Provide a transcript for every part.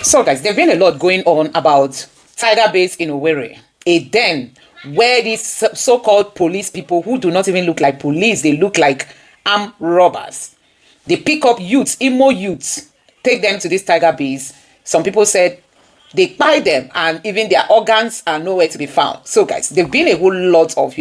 So guys, there's been a lot going on about Tiger Base in Owerri, a den where these so-called police people who do not even look like police, they look like armed robbers. They pick up youths, emo youths, take them to this Tiger Base. Some people said they buy them and even their organs are nowhere to be found. So guys, there's been a whole lot of,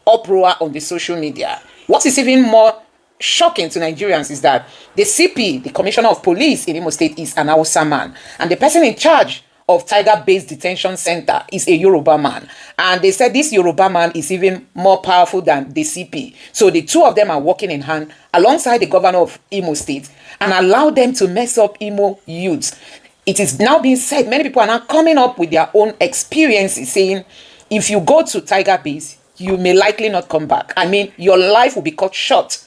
uproar on the social media. What is even more shocking to Nigerians is that the CP, the Commissioner of Police in Imo State, is an Hausa man, and the person in charge of Tiger Base Detention Center is a Yoruba man. And they said this Yoruba man is even more powerful than the CP. So the two of them are working in hand alongside the governor of Imo State and allow them to mess up Imo youths. It is now being said, many people are now coming up with their own experiences, saying, if you go to Tiger Base, you may likely not come back. I mean, your life will be cut short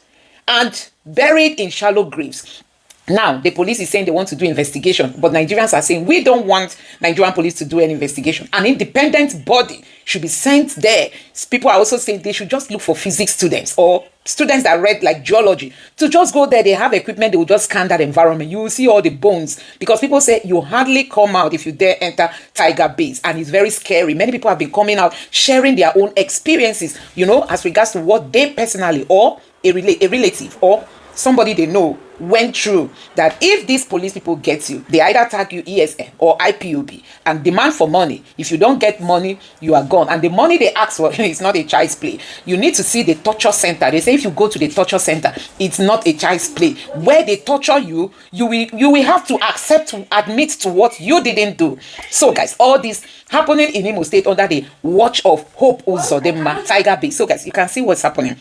and buried in shallow graves. Now, the police is saying they want to do investigation, but Nigerians are saying we don't want Nigerian police to do an investigation. An independent body should be sent there. People are also saying they should just look for physics students or students that read like geology to just go there. They have equipment, they will just scan that environment. You will see all the bones, because people say you hardly come out if you dare enter Tiger Base, and it's very scary. Many people have been coming out sharing their own experiences, as regards to what they personally or a relative or somebody they know went through. That if these police people get you, they either tag you ESN or IPOB and demand for money. If you don't get money, you are gone. And the money they ask for is not a child's play. You need to see the torture center. They say if you go to the torture center, it's not a child's play. Where they torture you, you will have to admit to what you didn't do. So guys, all this happening in Imo State under the watch of Hope Uzodinma, Tiger Base. So guys, you can see what's happening.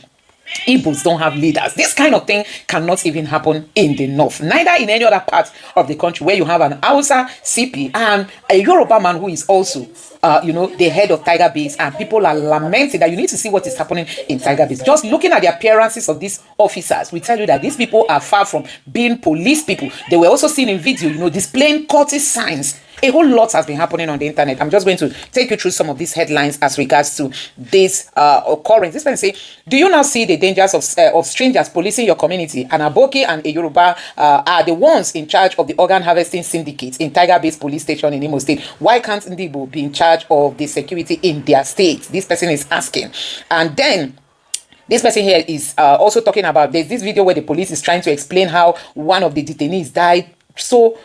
Igbos don't have leaders. This kind of thing cannot even happen in the north, neither in any other part of the country where you have an Hausa CP and a Yoruba man who is also the head of Tiger Base, and people are lamenting that you need to see what is happening in Tiger Base. Just looking at the appearances of these officers, we tell you that these people are far from being police people. They were also seen in video, displaying courtesy signs. A whole lot has been happening on the internet. I'm just going to take you through some of these headlines as regards to this occurrence. This person say, do you now see the dangers of strangers policing your community? And Aboki and a Yoruba are the ones in charge of the organ harvesting syndicates in Tiger Base Police Station in Imo State. Why can't Ndibo be in charge of the security in their state? This person is asking. And then this person here is also talking about, there's this video where the police is trying to explain how one of the detainees died. So,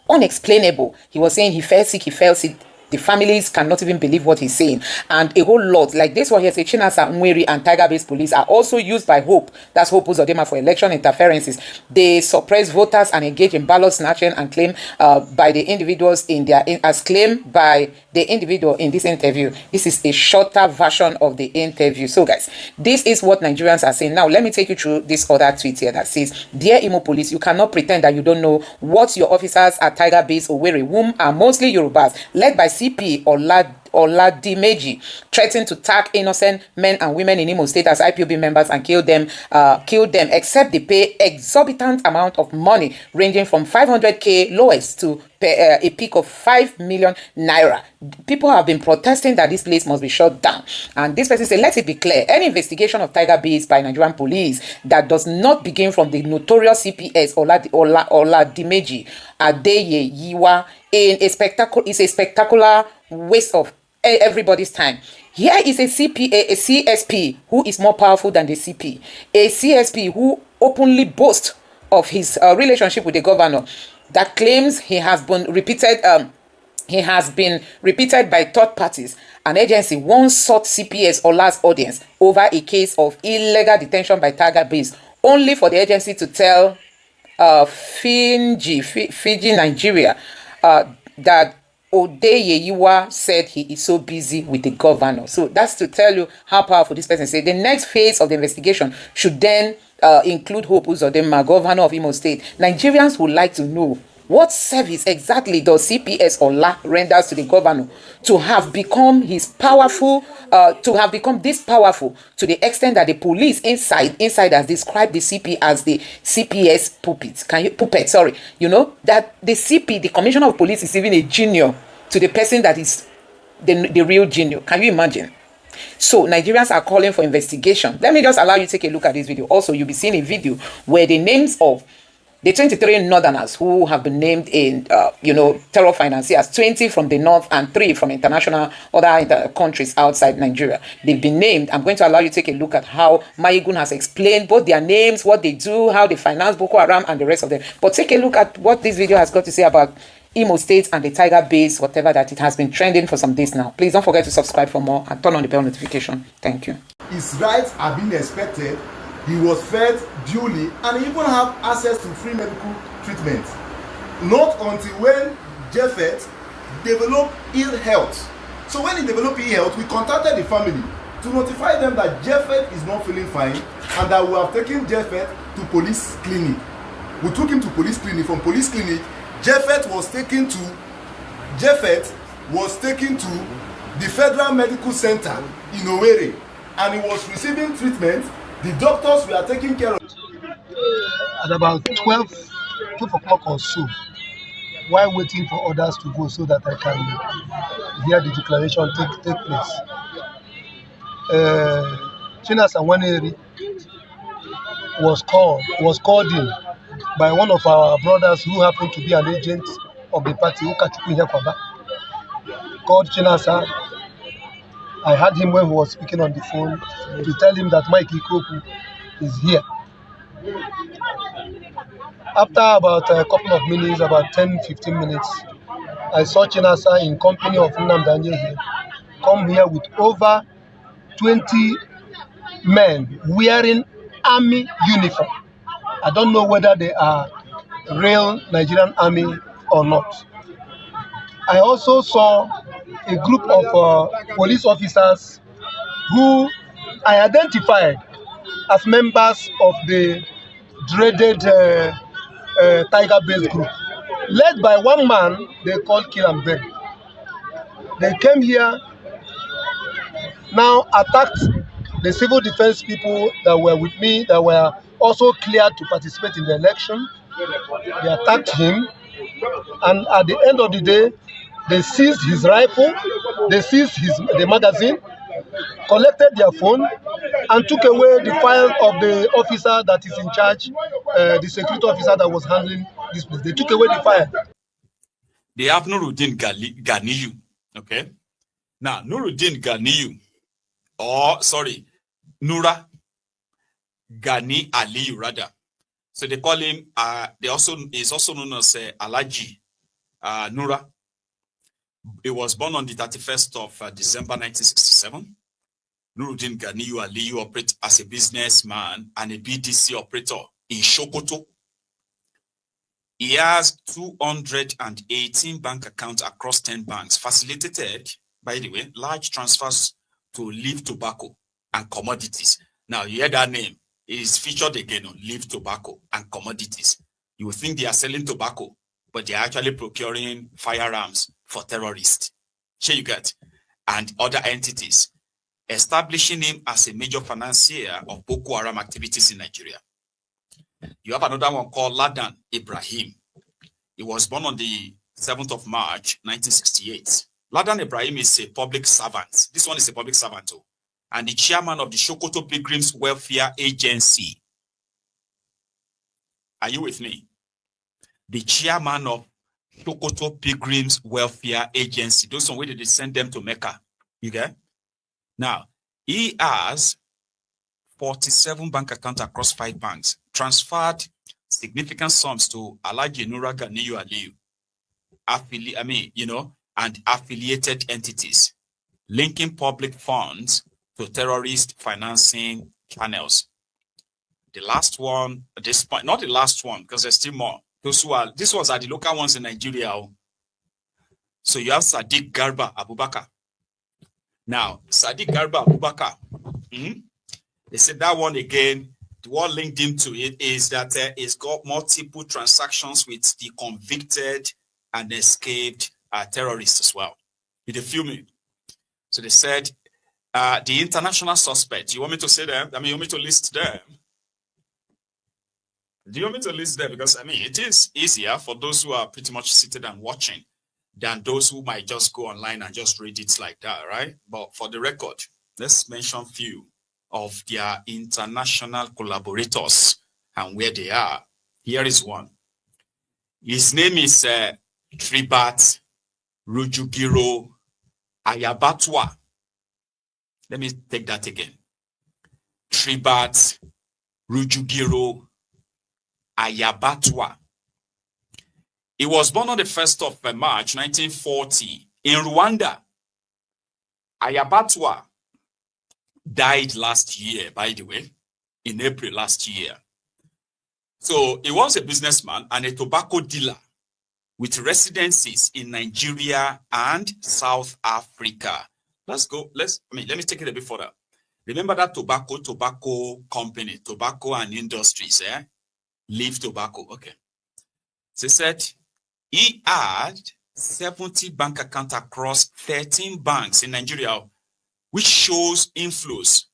unexplainable. He was saying he fell sick, The families cannot even believe what he's saying. And a whole lot. Like this one here, say Chinasa Nweri and Tiger Base Police are also used by Hope. That's Hope Uzodinma for election interferences. They suppress voters and engage in ballot snatching and claim by the individuals as claimed by the individual in this interview. This is a shorter version of the interview. So guys, this is what Nigerians are saying. Now, let me take you through this other tweet here that says, Dear Imo Police, you cannot pretend that you don't know what your officers at Tiger Base Owerri, whom are mostly Yorubas, led by CP Oladimeji, threatened to tag innocent men and women in Imo State as IPOB members and kill them, except they pay exorbitant amount of money ranging from 500k lowest to a peak of 5 million naira. People have been protesting that this place must be shut down. And this person said, let it be clear, any investigation of Tiger Base by Nigerian police that does not begin from the notorious CPS Oladimeji Adeye Yiwa is a spectacular waste of everybody's time. Here is a CSP who is more powerful than the CP, a CSP who openly boasts of his relationship with the governor, that claims he has been repeated by third parties. An agency once sought CPS Ola's audience over a case of illegal detention by Tiger Base, only for the agency to tell Fiji Nigeria that Odeyeyiwa said he is so busy with the governor. So that's to tell you how powerful this person said. The next phase of the investigation should then include Hope Uzodinma, governor of Imo State. Nigerians would like to know, what service exactly does CPS Ola renders to the governor to have become this powerful to the extent that the police inside has described the CP as the CPS puppet. That the CP, the commissioner of police, is even a junior to the person that is the real junior. Can you imagine? So Nigerians are calling for investigation. Let me just allow you to take a look at this video. Also, you'll be seeing a video where the names of The 23 northerners who have been named in, terror financiers, 20 from the north and 3 from international other countries outside Nigeria. They've been named. I'm going to allow you to take a look at how Mayigun has explained both their names, what they do, how they finance Boko Haram, and the rest of them. But take a look at what this video has got to say about Imo State and the Tiger Base, whatever that it has been trending for some days now. Please don't forget to subscribe for more and turn on the bell notification. Thank you. His rights are being expected. He was fed duly and he even have access to free medical treatment. Not until when Japhet developed ill health. So when he developed ill health, we contacted the family to notify them that Japhet is not feeling fine and that we have taken Japhet to police clinic. We took him to police clinic. From police clinic, Japhet was taken to the Federal Medical Center in Owerri, and he was receiving treatment. The doctors were taking care of. At about 12 o'clock or so, while waiting for others to go so that I can hear the declaration take place, Chinasa Waneri was called in by one of our brothers who happened to be an agent of the party, called Chinasa. I had him when he was speaking on the phone to tell him that Mike Ikoku is here. After about a couple of minutes, about 10-15 minutes, I saw Chinasa in company of nnamdi here come here with over 20 men wearing army uniform. I don't know whether they are real Nigerian army or not. I also saw a group of police officers who I identified as members of the dreaded Tiger Base group, led by one man they called Kirambe. They came here, now attacked the civil defense people that were with me, that were also cleared to participate in the election. They attacked him, and at the end of the day, they seized his rifle, they seized the magazine, collected their phone, and took away the file of the officer that is in charge, the security officer that was handling this place. They took away the file. They have Nuruddin Ganiyu, okay? Now, Nuruddin Ganiyu, Nura Gani Aliyu, rather. So they call him, is also known as Alaji Nura. He was born on the 31st of December 1967. Nuruddin Ganiyu Aliyu operates as a businessman and a BDC operator in Sokoto. He has 218 bank accounts across 10 banks, facilitated, by the way, large transfers to Leaf Tobacco and Commodities. Now, you hear that name. It is featured again on Leaf Tobacco and Commodities. You would think they are selling tobacco, but they are actually procuring firearms for terrorists. Sure you get? And other entities, establishing him as a major financier of Boko Haram activities in Nigeria. You have another one called Ladan Ibrahim. He was born on the 7th of March, 1968. Ladan Ibrahim is a public servant. This one is a public servant too. And the chairman of the Sokoto Pilgrims Welfare Agency. Are you with me? The chairman of Sokoto Pilgrims Welfare Agency. Those are where they send them to Mecca. You get? Now, he has 47 bank accounts across 5 banks, transferred significant sums to Alaji Nura Ganiyu Aliyu, and affiliated entities, linking public funds to terrorist financing channels. The last one, at this point, not the last one, because there's still more. This ones are the local ones in Nigeria. So you have Sadiq Garba Abubakar. Now, Sadiq Garba Abubakar, they said that one again, what linked him to it is that it's got multiple transactions with the convicted and escaped terrorists as well. Did they feel me? So they said, the international suspect, you want me to say them? You want me to list them? Do you want me to list them? Because, it is easier for those who are pretty much seated and watching than those who might just go online and just read it like that, right? But for the record, let's mention few of their international collaborators and where they are. Here is one. His name is Tribat Rujugiro Ayabatwa. Let me take that again. Tribat Rujugiro Ayabatwa. He was born on the 1st of March 1940 in Rwanda. Ayabatwa died last year, by the way, in April last year. So he was a businessman and a tobacco dealer with residencies in Nigeria and South Africa. Let me take it a bit further. Remember that tobacco company, tobacco and industries, Leaf Tobacco. Okay. So he said he had 70 bank accounts across 13 banks in Nigeria, which shows inflows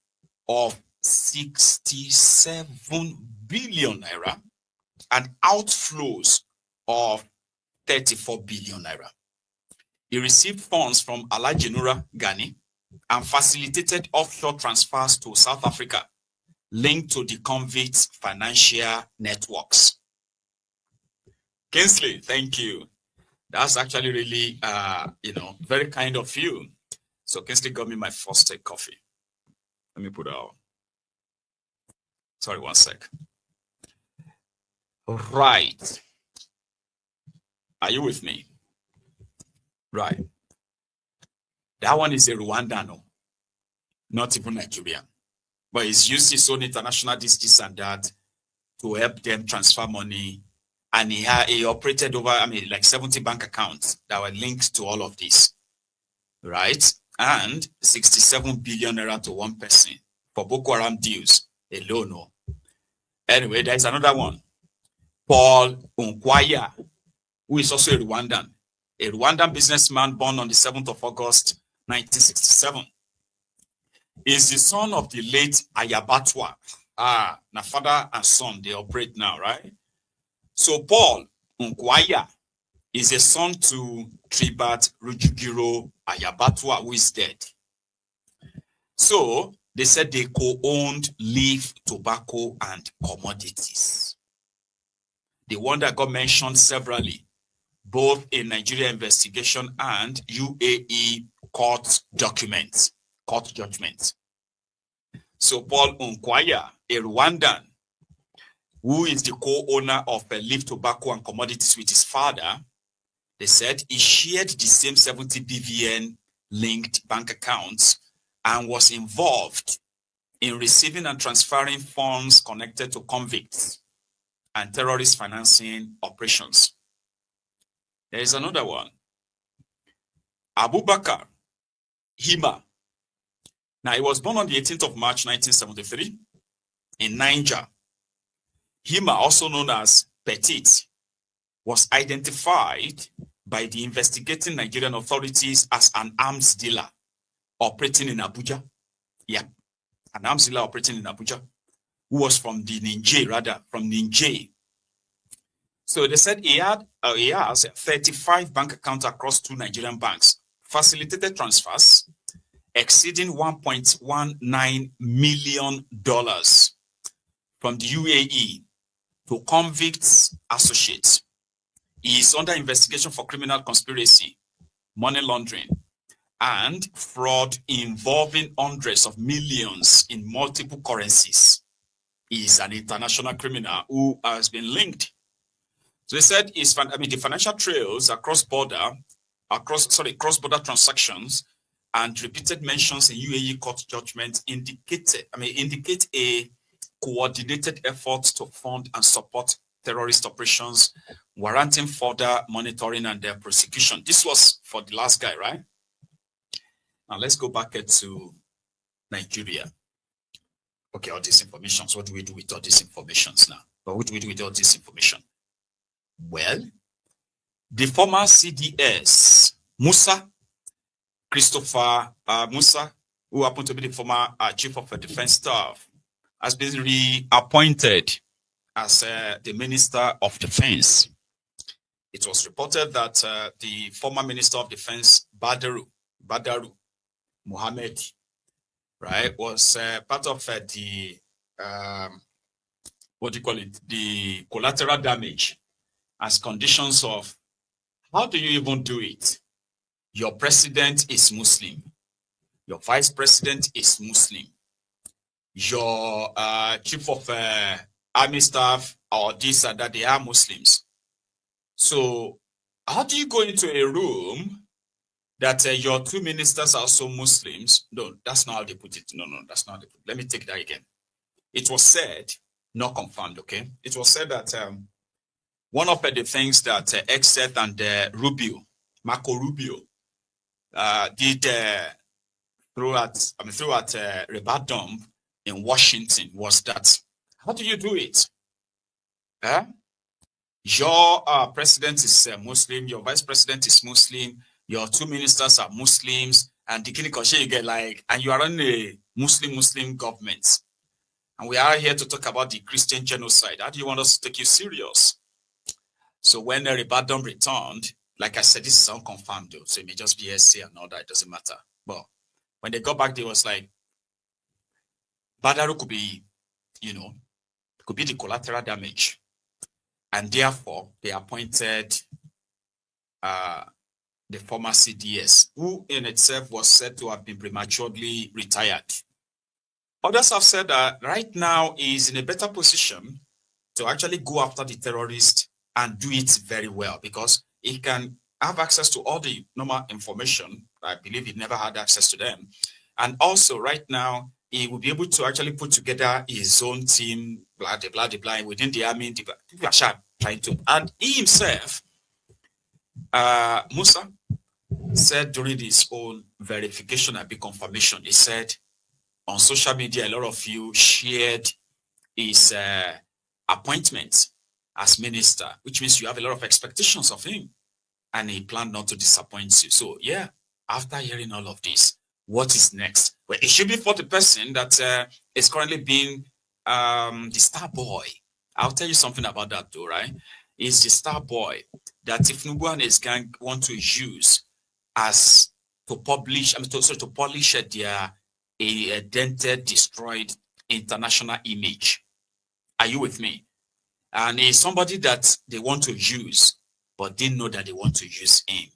of 67 billion naira and outflows of 34 billion naira. He received funds from Alhaji Nura Gani and facilitated offshore transfers to South Africa linked to the convicts' financial networks. Kingsley, thank you. That's actually really, very kind of you. So Kingsley got me my first coffee. Let me put it out. Sorry, one sec. Right. Are you with me? Right. That one is a Rwandan, no? Not even Nigerian. But he's used his own international this and that to help them transfer money. And he operated over, like 70 bank accounts that were linked to all of this. Right? And 67 billion naira to one person for Boko Haram deals alone. No. Anyway, there's another one. Paul Unkwaya, who is also a Rwandan businessman born on the 7th of August, 1967. Is the son of the late Ayabatwa. Now father and son, they operate now, right? So Paul Unkwaya is a son to Tribat Rujugiro Ayabatwa, who is dead. So they said they co-owned Leaf Tobacco and Commodities. The one that got mentioned severally, both in Nigeria investigation and UAE court judgments. So Paul Unkwaya, a Rwandan, who is the co-owner of Leaf Tobacco and Commodities with his father, they said he shared the same 70 BVN linked bank accounts and was involved in receiving and transferring funds connected to convicts and terrorist financing operations. There is another one. Abubakar Hima. Now, he was born on the 18th of March, 1973 in Niger. Hima, also known as Petit, was identified by the investigating Nigerian authorities as an arms dealer operating in Abuja. Yeah, an arms dealer operating in Abuja, who was from Niger. So they said he has 35 bank accounts across 2 Nigerian banks, facilitated transfers exceeding $1.19 million from the UAE to convicts associates. He is under investigation for criminal conspiracy, money laundering, and fraud involving hundreds of millions in multiple currencies. He is an international criminal who has been linked. So they said the financial trails cross-border transactions and repeated mentions in UAE court judgments indicate a coordinated effort to fund and support terrorist operations, warranting further monitoring and their prosecution. This was for the last guy, right? Now let's go back to Nigeria. Okay, all these informations. What do we do with all these informations now? But what do we do with all this information? Well, the former CDS, Christopher Musa, who happened to be the former chief of defense staff, has been reappointed as the Minister of Defense. It was reported that the former Minister of Defense, Badaru Mohammed, right, was part of the what do you call it? The collateral damage as conditions of how do you even do it? Your president is Muslim. Your vice president is Muslim. Your chief of army staff or this and that, they are Muslims. So how do you go into a room that your two ministers are also Muslims? No, that's not how they put it. No, that's not how they put it. Let me take that again. It was said, not confirmed, okay? It was said that one of the things that Exet and Marco Rubio, did throughout Rebadom in Washington was that, how do you do it? Your president is Muslim, your vice president is Muslim, your two ministers are Muslims, and the you get like, and you are running a Muslim government. And we are here to talk about the Christian genocide. How do you want us to take you serious? So when Rebadom returned, like I said, this is unconfirmed though, so it may just be SC and all that, it doesn't matter. But when they got back, they was like, Badaru could be, could be the collateral damage. And therefore, they appointed the former CDS, who in itself was said to have been prematurely retired. Others have said that right now he is in a better position to actually go after the terrorists and do it very well because he can have access to all the normal information. I believe he never had access to them. And also right now, he will be able to actually put together his own team, blah, blah, blah, blah, within the army. People are trying to. And he himself, Musa, said during his own verification and confirmation, he said on social media, a lot of you shared his appointment as minister, which means you have a lot of expectations of him. And he planned not to disappoint you. So yeah, after hearing all of this, what is next? Well, it should be for the person that is currently being the star boy. I'll tell you something about that too, right? It's the star boy that if Nubu and his gang want to use as to publish, to polish their dented, destroyed international image. Are you with me? And he's somebody that they want to use, but didn't know that they want to use him.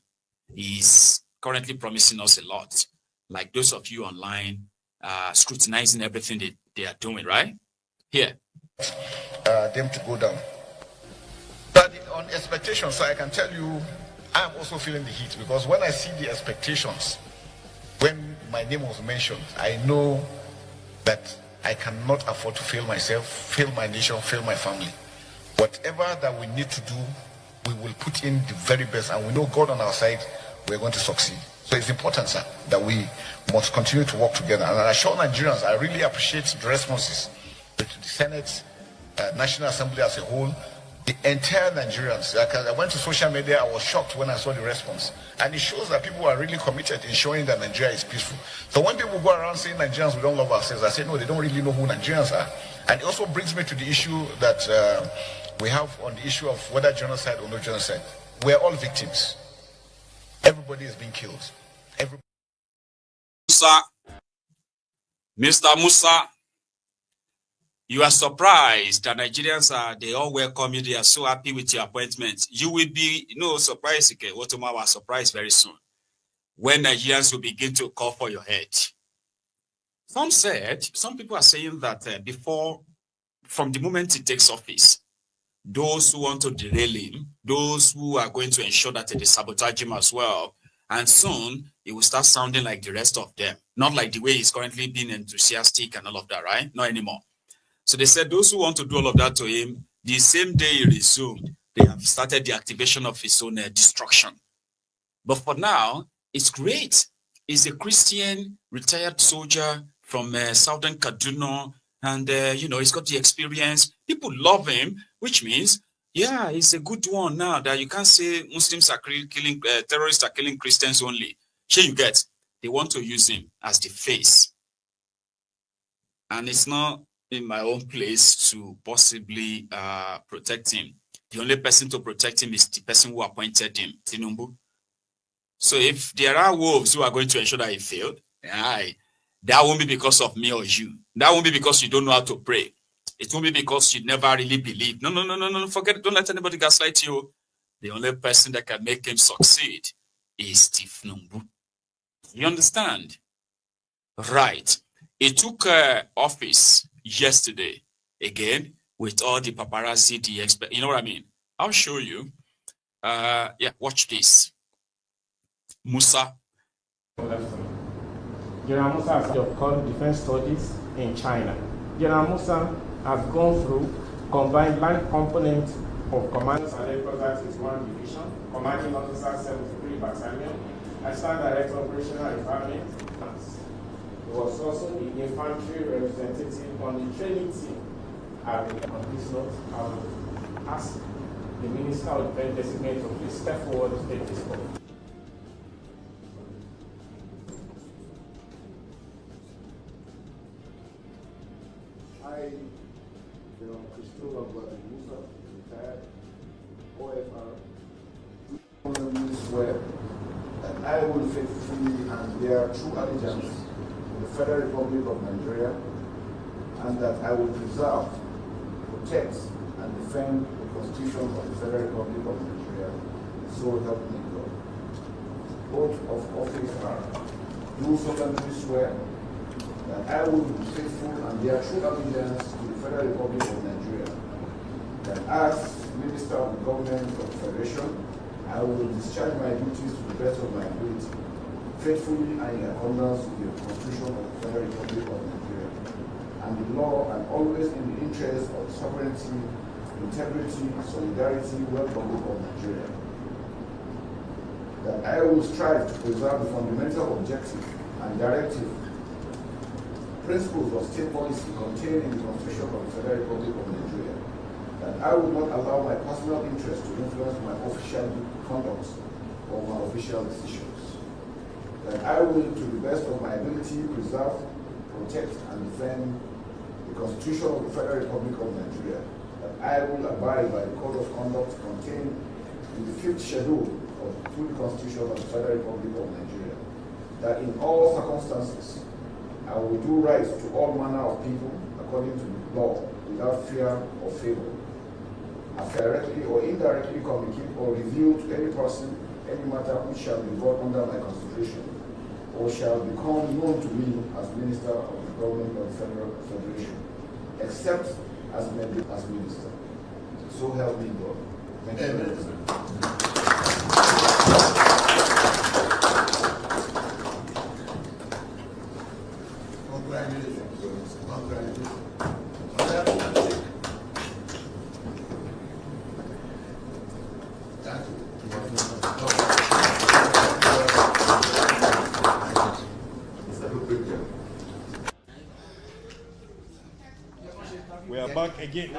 He's currently promising us a lot. Like those of you online, scrutinizing everything they are doing, right? Here. Them to go down. But on expectations, so I can tell you, I'm also feeling the heat because when I see the expectations, when my name was mentioned, I know that I cannot afford to fail myself, fail my nation, fail my family. Whatever that we need to do, we will put in the very best, and we know God on our side, we're going to succeed. So it's important, sir, that we must continue to work together. And I assure Nigerians, I really appreciate the responses to the Senate, National Assembly as a whole, the entire Nigerians. I went to social media, I was shocked when I saw the response. And it shows that people are really committed in showing that Nigeria is peaceful. So when people go around saying Nigerians, we don't love ourselves, I say, no, they don't really know who Nigerians are. And it also brings me to the issue that we have on the issue of whether genocide or no genocide. We're all victims. Everybody is being killed. Mr. Musa, you are surprised that Nigerians they all welcome you. They are so happy with your appointment. You will be, surprised. Okay, Otoma was surprised very soon when Nigerians will begin to call for your head. Some people are saying that from the moment he takes office, those who want to derail him, those who are going to ensure that they sabotage him as well, and soon he will start sounding like the rest of them. Not like the way he's currently being enthusiastic and all of that, right? Not anymore. So they said those who want to do all of that to him, the same day he resumed, they have started the activation of his own destruction. But for now, it's great. He's a Christian retired soldier from Southern Kaduna, and he's got the experience. People love him, which means, yeah, he's a good one now that you can't say Muslims are killing, terrorists are killing Christians only. Sure, you get, they want to use him as the face. And it's not in my own place to possibly protect him. The only person to protect him is the person who appointed him, Tinubu. So if there are wolves who are going to ensure that he failed, that won't be because of me or you. That won't be because you don't know how to pray. It won't be because you never really believe. No, forget it. Don't let anybody gaslight you. The only person that can make him succeed is Tifnumbu. You understand? Right. He took office yesterday, again, with all the paparazzi, you know what I mean? I'll show you. Yeah, watch this. Musa. General Musa has of current defense studies in China. General Musa has gone through combined line component of Commanders and Headquarters is 1 Division, Commanding Officer 73 Battalion, Assistant Director Operational Department. He was also the infantry representative on the training team. On this note, I will ask the Minister of Defense designate to please step forward to take this call. I, Christopher Musa, retired OFR, solemnly swear that I will faithfully and bear true allegiance to the Federal Republic of Nigeria, and that I will preserve, protect, and defend the Constitution of the Federal Republic of Nigeria, so help me God. Oath of office are, do solemnly swear that I will be faithful and bear true allegiance to the Federal Republic of Nigeria, that as Minister of the Government of the Federation, I will discharge my duties to the best of my ability, faithfully and in accordance with the Constitution of the Federal Republic of Nigeria, and the law, and always in the interest of sovereignty, integrity, solidarity, well-being of Nigeria. That I will strive to preserve the fundamental objective and directive principles of state policy contained in the Constitution of the Federal Republic of Nigeria. That I will not allow my personal interest to influence my official conduct or my official decisions. That I will, to the best of my ability, preserve, protect, and defend the Constitution of the Federal Republic of Nigeria. That I will abide by the Code of Conduct contained in the 5th schedule of the Constitution of the Federal Republic of Nigeria. That in all circumstances, I will do right to all manner of people according to the law, without fear or favor. I directly or indirectly communicate or reveal to any person any matter which shall be brought under my consideration, or shall become known to me as Minister of the Government of the Federal Federation, except as Minister. So help me God. Thank you very much. We are back again.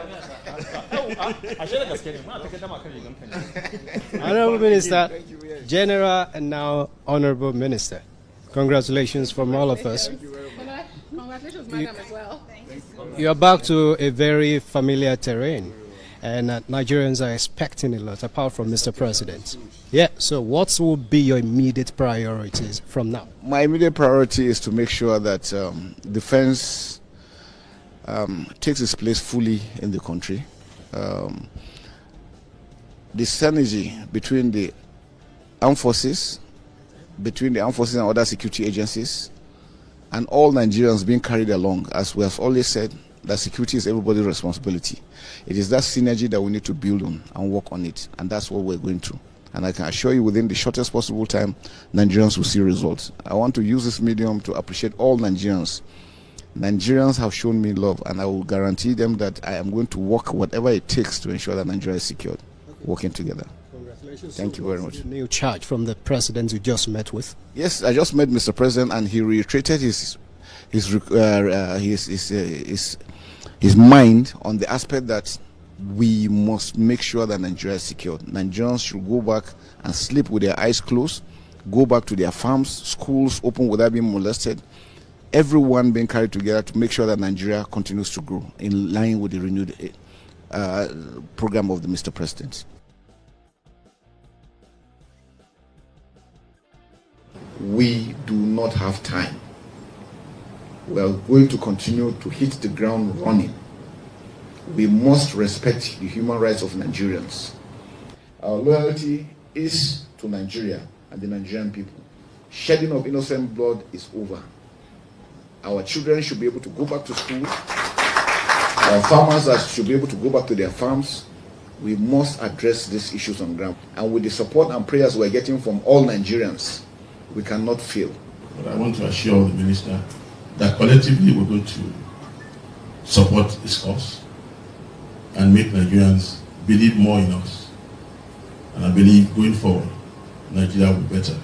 Honorable Minister, General, and now Honorable Minister. Congratulations from all of us. Congratulations, madam, as well. You are back to a very familiar terrain, and Nigerians are expecting a lot, apart from Mr. President. Yeah, so what will be your immediate priorities from now? My immediate priority is to make sure that defense takes its place fully in the country. The synergy between the armed forces, and other security agencies, and all Nigerians being carried along, as we have always said, that security is everybody's responsibility. It is that synergy that we need to build on and work on it, and that's what we're going through. And I can assure you, within the shortest possible time, Nigerians will see results. I want to use this medium to appreciate all Nigerians. Nigerians have shown me love, and I will guarantee them that I am going to work whatever it takes to ensure that Nigeria is secured, working together. Congratulations. Thank you very much. New charge from the president you just met with? Yes, I just met Mr. President, and he reiterated his mind on the aspect that we must make sure that Nigeria is secured. Nigerians should go back and sleep with their eyes closed, go back to their farms, schools open without being molested, everyone being carried together to make sure that Nigeria continues to grow in line with the renewed program of the Mr. President. We do not have time. We are going to continue to hit the ground running we must respect the human rights of Nigerians. Our loyalty is to Nigeria and the Nigerian people. Shedding of innocent blood is over. Our children should be able to go back to school. Our farmers should be able to go back to their farms. We must address these issues on ground. And with the support and prayers we're getting from all Nigerians, we cannot fail. But I want to assure the minister that collectively we're going to support this cause and make Nigerians believe more in us. And I believe going forward, Nigeria will be better.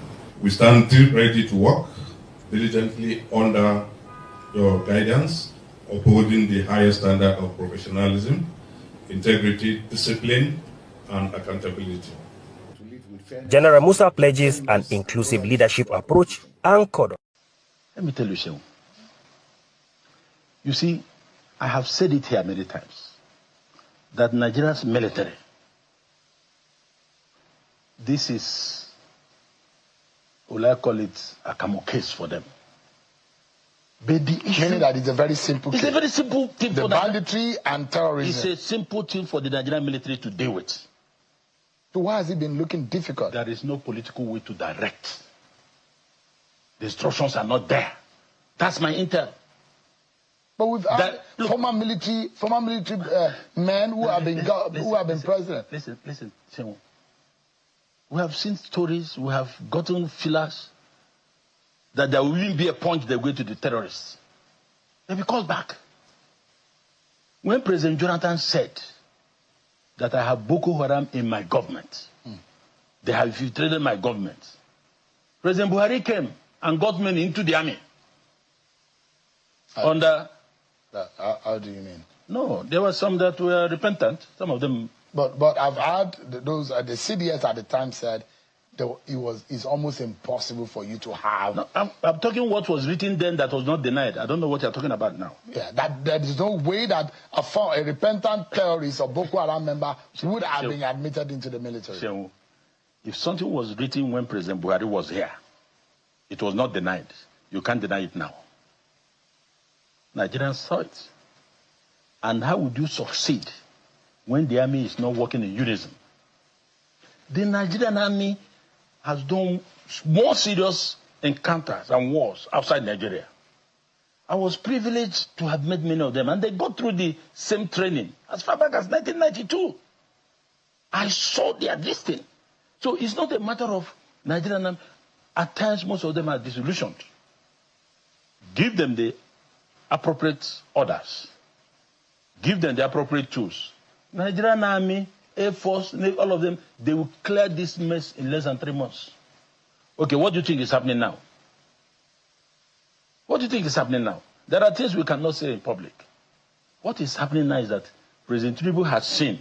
We stand ready to work diligently under your guidance, upholding the highest standard of professionalism, integrity, discipline, and accountability. General Musa pledges an inclusive leadership approach anchored. Let me tell you, Shehu. You see, I have said it here many times, that Nigeria's military, this is, will I call it a camel case for them. But the issue, meaning that it's a very simple it's case. a very simple thing the for banditry and terrorism. It's a simple thing for the Nigerian military to deal with. So why has it been looking difficult? There is no political way to direct. The instructions are not there. That's my intel. But we've had former military men who have been president. Listen, Shehu. We have seen stories, we have gotten fillers that there will even be a point they go to the terrorists. They'll be called back. When President Jonathan said that I have Boko Haram in my government, they have infiltrated my government, President Buhari came and got men into the army. How do you mean? No, there were some that were repentant, some of them. But I've heard those, the CDS at the time said it's almost impossible for you to have. No, I'm talking what was written then that was not denied. I don't know what you're talking about now. Yeah, that there is no way that a repentant terrorist or Boko Haram member would have been admitted into the military. If something was written when President Buhari was here, it was not denied. You can't deny it now. Nigerians saw it. And how would you succeed when the army is not working in unison? The Nigerian army has done more serious encounters and wars outside Nigeria. I was privileged to have met many of them, and they got through the same training as far back as 1992. I saw their destiny. So it's not a matter of Nigerian army. At times, most of them are disillusioned. Give them the appropriate orders. Give them the appropriate tools. Nigerian Army, Air Force, Navy, all of them, they will clear this mess in less than 3 months. Okay, what do you think is happening now? What do you think is happening now? There are things we cannot say in public. What is happening now is that President Tinubu has seen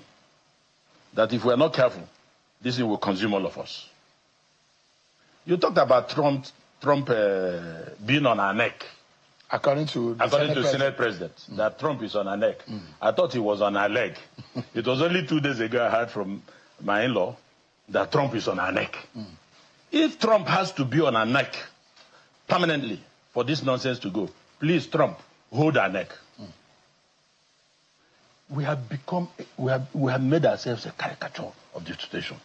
that if we are not careful, this thing will consume all of us. You talked about Trump being on our neck. According to Senate President, that Trump is on our neck. I thought he was on our leg. It was only 2 days ago I heard from my in-law that Trump is on our neck. If Trump has to be on our neck permanently for this nonsense to go, please, Trump, hold our neck. We have made ourselves a caricature of the situation.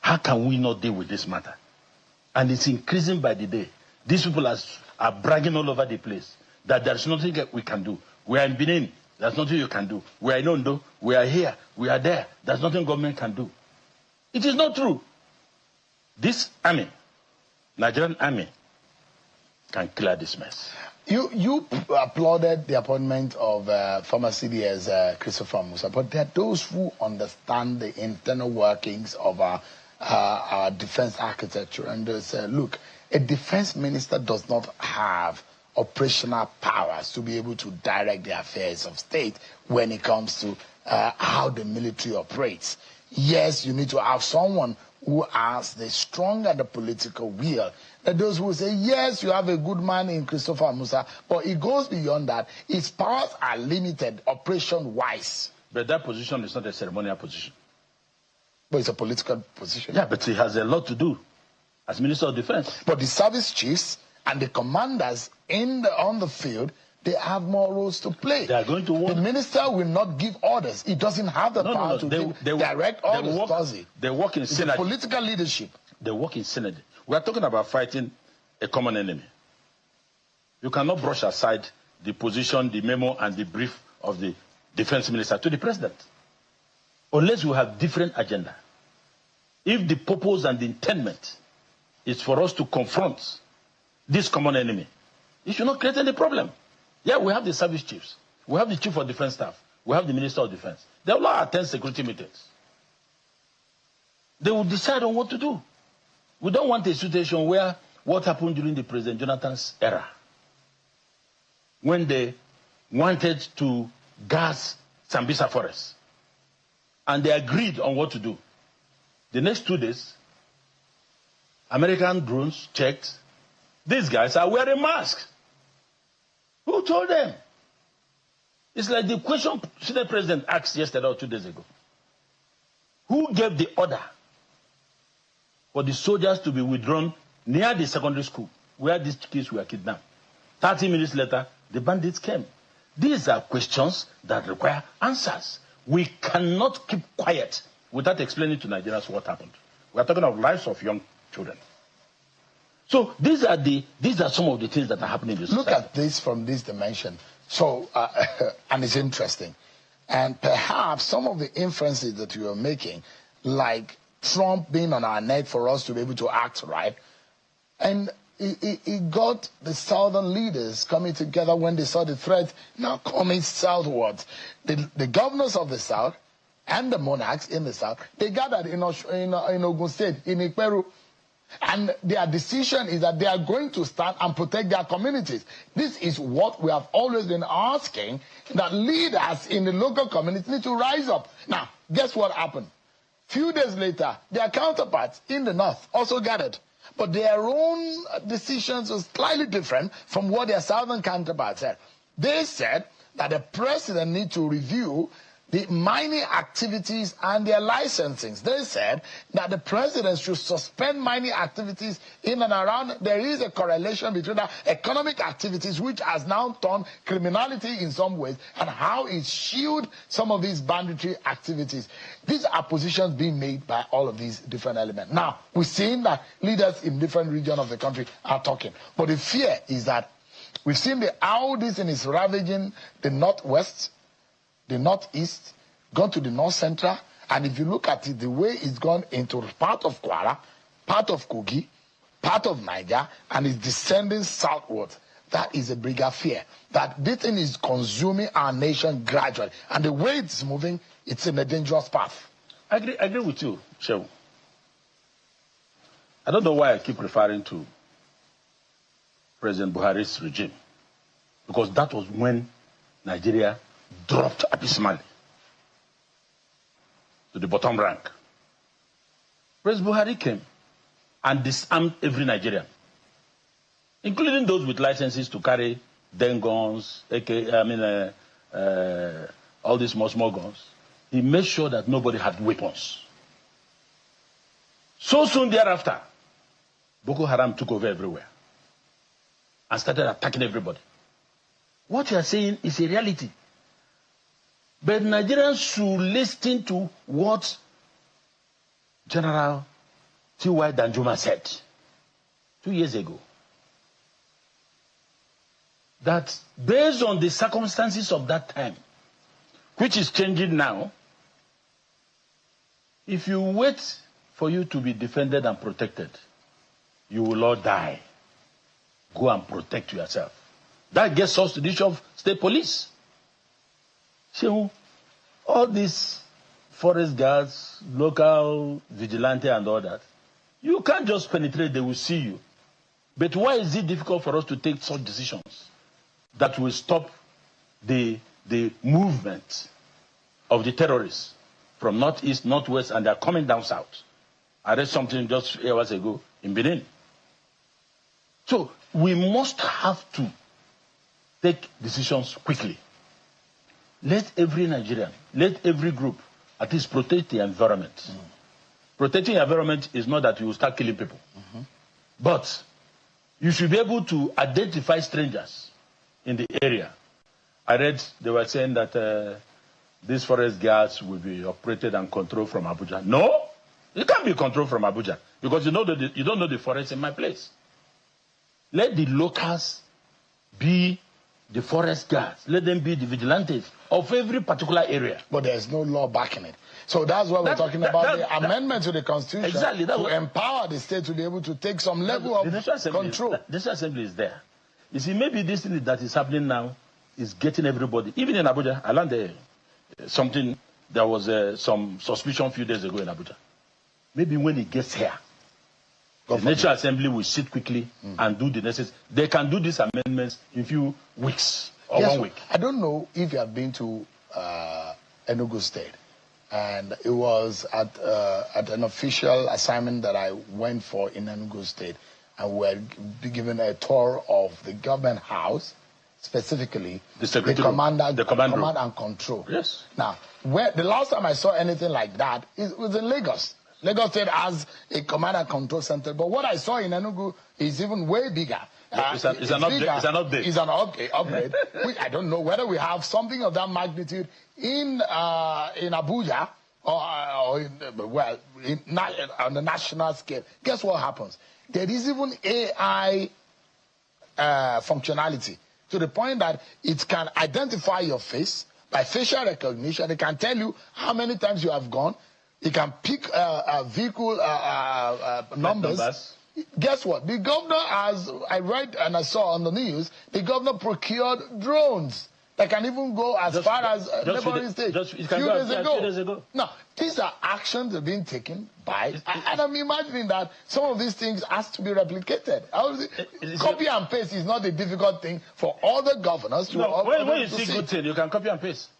How can we not deal with this matter? And it's increasing by the day. These people are bragging all over the place that there's nothing that we can do. We are in Benin, there's nothing you can do. We are in Ondo, we are here, we are there, there's nothing government can do. It is not true. This army, Nigerian army, can clear this mess. You applauded the appointment of former CDS Christopher Musa, but there are those who understand the internal workings of our defense architecture, and they say, look, a defense minister does not have operational powers to be able to direct the affairs of state when it comes to how the military operates. Yes, you need to have someone who has the strong and the political will. And those who say, yes, you have a good man in Christopher Musa, but it goes beyond that. His powers are limited operation-wise. But that position is not a ceremonial position. But it's a political position. Yeah, but he has a lot to do as Minister of Defense. But the service chiefs and the commanders on the field they have more roles to play. They are going to work. The minister will not give orders. He doesn't have the power to give direct orders, does he? They work in synergy. Political leadership. They work in synergy. We are talking about fighting a common enemy. You cannot brush aside the position, the memo, and the brief of the defense minister to the president, unless you have different agenda. If the purpose and the intent is for us to confront this common enemy, it should not create any problem. Yeah, we have the service chiefs. We have the chief of defense staff. We have the minister of defense. They will all attend security meetings. They will decide on what to do. We don't want a situation where what happened during the President Jonathan's era, when they wanted to gas Sambisa Forest, and they agreed on what to do. The next 2 days, American drones checked. These guys are wearing masks. Who told them? It's like the question the president asked yesterday or 2 days ago. Who gave the order for the soldiers to be withdrawn near the secondary school where these kids were kidnapped? 30 minutes later, the bandits came. These are questions that require answers. We cannot keep quiet without explaining to Nigerians what happened. We are talking of lives of young children. So these are some of the things that are happening in this Look society. at this from this dimension. So, and it's interesting. And perhaps some of the inferences that you are making, like Trump being on our neck for us to be able to act right, and it got the southern leaders coming together when they saw the threat now coming southwards. The governors of the south and the monarchs in the south, they gathered in Ogun State, in Ikperu, and their decision is that they are going to stand and protect their communities. This is what we have always been asking, that leaders in the local community need to rise up. Now, guess what happened? Few days later, their counterparts in the north also gathered. But their own decisions were slightly different from what their southern counterparts said. They said that the president needs to review the mining activities and their licensings. They said that the president should suspend mining activities in and around. There is a correlation between the economic activities, which has now turned criminality in some ways, and how it shielded some of these banditry activities. These are positions being made by all of these different elements. Now, we're seeing that leaders in different regions of the country are talking. But the fear is that we've seen how this thing is ravaging the northwest, the northeast, gone to the north central, and if you look at it, the way it's gone into part of Kwara, part of Kogi, part of Niger, and it's descending southward, that is a bigger fear. That this thing is consuming our nation gradually, and the way it's moving, it's in a dangerous path. I agree with you, Shehu. I don't know why I keep referring to President Buhari's regime, because that was when Nigeria dropped abysmally to the bottom rank. President Buhari came and disarmed every Nigerian, including those with licenses to carry den guns, all these small guns. He made sure that nobody had weapons. So soon thereafter, Boko Haram took over everywhere and started attacking everybody. What you are saying is a reality. But Nigerians should listen to what General T.Y. Danjuma said 2 years ago. That based on the circumstances of that time, which is changing now, if you wait for you to be defended and protected, you will all die. Go and protect yourself. That gets us to the issue of state police. So, all these forest guards, local vigilante and all that, you can't just penetrate, they will see you. But why is it difficult for us to take such decisions that will stop the movement of the terrorists from northeast, northwest, and they're coming down south? I read something just hours ago in Benin. So we must have to take decisions quickly. Let every Nigerian, let every group at least protect the environment. Mm-hmm. Protecting the environment is not that you will start killing people. Mm-hmm. But you should be able to identify strangers in the area. I read they were saying that these forest guards will be operated and controlled from Abuja. No, it can't be controlled from Abuja because you don't know the forest in my place. Let the locals be the forest guards. Let them be the vigilantes of every particular area. But there's no law backing it. So that's why we're talking about the amendment to the Constitution exactly, to empower the state to be able to take some level of control. The National Assembly is there. You see, maybe this thing that is happening now is getting everybody. Even in Abuja, I learned something. There was some suspicion a few days ago in Abuja. Maybe when it gets here, the National Assembly will sit quickly and do the necessary. They can do these amendments in a few weeks or 1 week. I don't know if you have been to Enugu State, and it was at an official assignment that I went for in Enugu State, and we were given a tour of the government house, specifically the command and control. Yes. Now, the last time I saw anything like that was in Lagos. Lagos State has a command and control center, but what I saw in Enugu is even way bigger. It's an update. It's an upgrade. I don't know whether we have something of that magnitude in Abuja or on the national scale. Guess what happens? There is even AI functionality to the point that it can identify your face by facial recognition. It can tell you how many times you have gone. It can pick vehicle numbers. Guess what? The governor I read and I saw on the news, the governor procured drones that can even go as far as neighboring states. Few days ago. Now, these are actions that are being taken by, and I'm imagining that some of these things has to be replicated. Copy and paste is not a difficult thing for all the governors to. No, when you see good thing, you can copy and paste.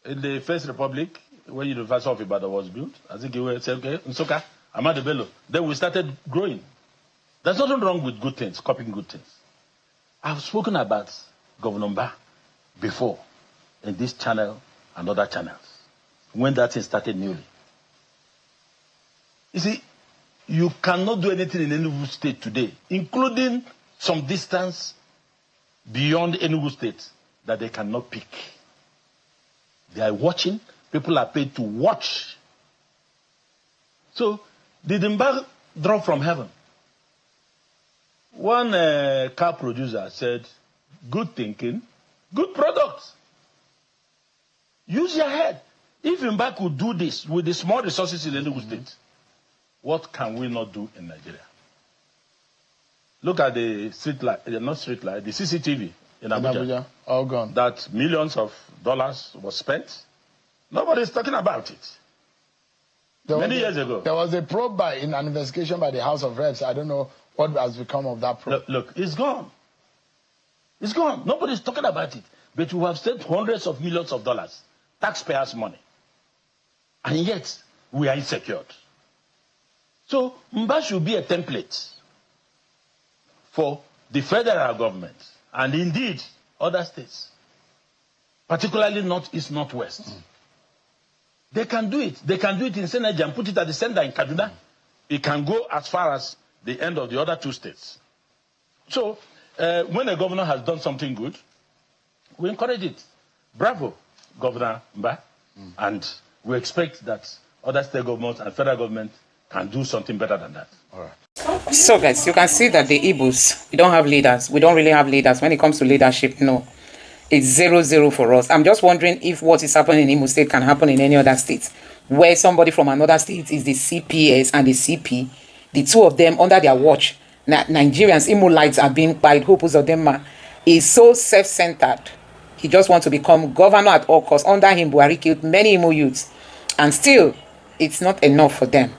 In the First Republic, when University of Ibadan was built, I think you said, okay, Nsoka, Ahmadu Bello. Then we started growing. There's nothing wrong with good things, copying good things. I've spoken about Governor Mba before in this channel and other channels when that thing started newly. You see, you cannot do anything in Enugu State today, including some distance beyond Enugu State, that they cannot pick. They are watching. People are paid to watch. So, did Mba drop from heaven? One car producer said, good thinking, good product. Use your head. If Mba could do this with the small resources in Enugu State, what can we not do in Nigeria? Look at the street light, not street light, the CCTV in Abuja. All gone. That millions of dollars was spent. Nobody's talking about it. Many years ago. There was a probe in an investigation by the House of Reps. I don't know what has become of that probe. Look, it's gone. It's gone. Nobody's talking about it. But we have spent hundreds of millions of dollars, taxpayers' money. And yet, we are insecure. So, Mba should be a template for the federal government and indeed other states, particularly Northeast, Northwest. They can do it. They can do it in Senegal and put it at the center in Kaduna. It can go as far as the end of the other two states. So, when a governor has done something good, we encourage it. Bravo, Governor Mba. And we expect that other state governments and federal government can do something better than that. All right. So, guys, you can see that the Igbos, we don't have leaders. We don't really have leaders. When it comes to leadership, no. It's 0-0 for us. I'm just wondering if what is happening in Imo State can happen in any other state, where somebody from another state is the CPS and the CP, the two of them under their watch. Nigerians, Imo-lites are being by Hopus of them is so self-centered. He just wants to become governor at all costs. Under him, Buhari killed many Imo youths, and still, it's not enough for them.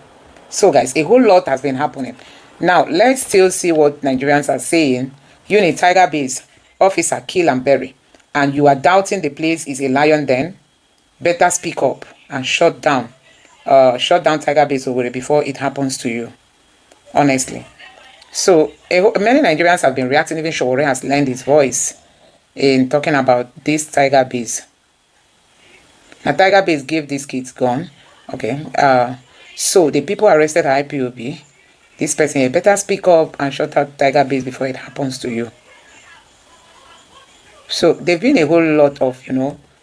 So, guys, a whole lot has been happening. Now, let's still see what Nigerians are saying. You in a tiger base, officer, kill and bury, and you are doubting the place is a lion den, better speak up and shut down tiger base Owerri before it happens to you. Honestly. So, many Nigerians have been reacting. Even Showore has lent his voice in talking about this tiger base. Now, tiger base gave these kids gun. Okay. So, the people arrested at IPOB, this person, you better speak up and shut out tiger base before it happens to you. So there've been a whole lot of,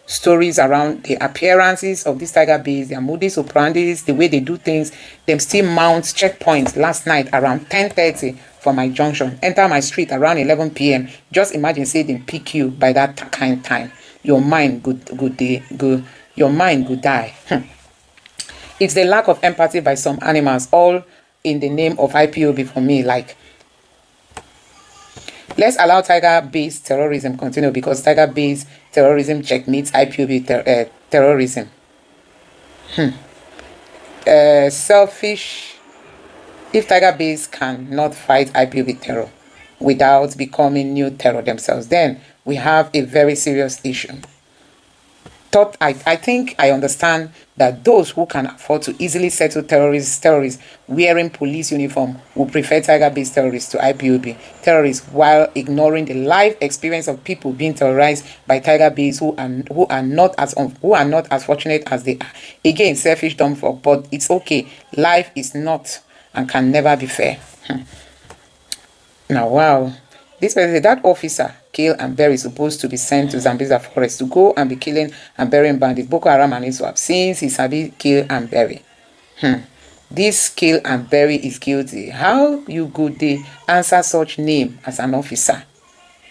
stories around the appearances of this tiger base, their modus operandi, the way they do things. Them still mount checkpoints last night around 10:30 for my junction. Enter my street around 11 p.m. Just imagine say they pick you by that kind of time. Your mind your mind could die. It's the lack of empathy by some animals, all in the name of IPOB for me. Like, let's allow tiger-based terrorism continue, because tiger-based terrorism checkmates IPOB terrorism. Selfish. If tiger-based cannot fight IPOB terror without becoming new terror themselves, then we have a very serious issue. I think I understand that those who can afford to easily settle terrorists wearing police uniform will prefer tiger-based terrorists to IPOB terrorists, while ignoring the life experience of people being terrorized by tiger-based who are not as fortunate as they are. Again, selfish dumb fuck, but it's okay. Life is not and can never be fair. Now, wow. This person, that officer, kill and bury, supposed to be sent to Zambiza forest to go and be killing and burying bandits, Boko Haram and ISWAP, since he sabi kill and bury. This kill and bury is guilty. How you could they answer such name as an officer?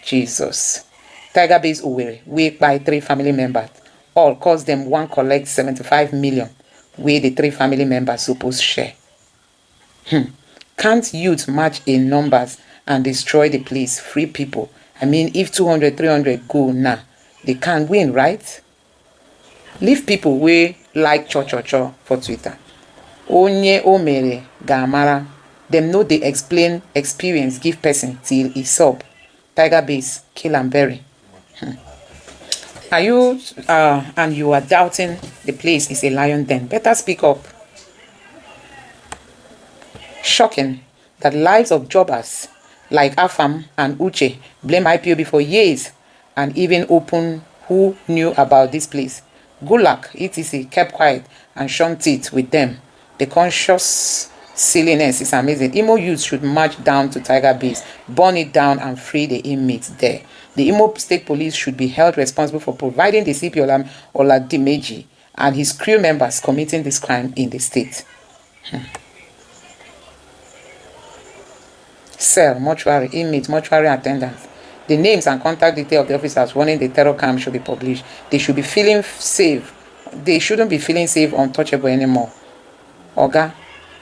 Jesus. Tiger Base Owerri, wake by 3 family members. All cost them one collect 75 million, where the 3 family members supposed share. Can't youth march in numbers and destroy the place, free people? I mean, if 200, 300 go now, they can't win, right? Leave people way like cho for Twitter. Onye omere gamara. Them know they explain experience, give person till it's up. Tiger base, kill and bury. Are you and you are doubting the place is a lion den? Better speak up. Shocking that lives of jobbers like Afam and Uche blame IPOB for years, and even Open, who knew about this place. Gulak, etc. kept quiet and shone teeth with them. The conscious silliness is amazing. Imo youth should march down to Tiger Base, burn it down and free the inmates there. The Imo State Police should be held responsible for providing the CP Oladimeji and his crew members committing this crime in the state. Cell, mortuary, inmates, mortuary attendants. The names and contact details of the officers running the terror camp should be published. They should be feeling safe. They shouldn't be feeling safe, untouchable anymore. Oga,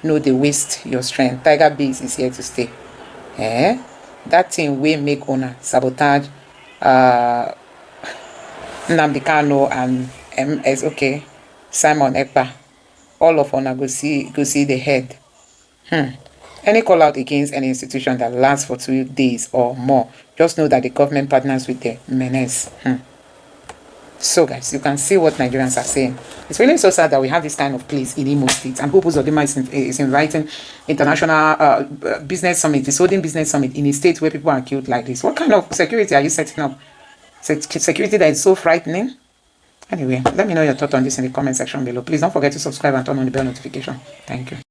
no, they waste your strength. Tiger Base is here to stay. That thing will make owner sabotage nnamdi Kanu and MS. Okay, Simon Ekpa. All of honor go see the head. Any call out against any institution that lasts for 2 days or more, just know that the government partners with the menace. So guys, you can see what Nigerians are saying. It's really so sad that we have this kind of place in Imo State, and Purpose Odima is inviting international business summit, is holding business summit in a state where people are killed like this. What kind of security are you setting up? Security that is so frightening? Anyway, let me know your thoughts on this in the comment section below. Please don't forget to subscribe and turn on the bell notification. Thank you.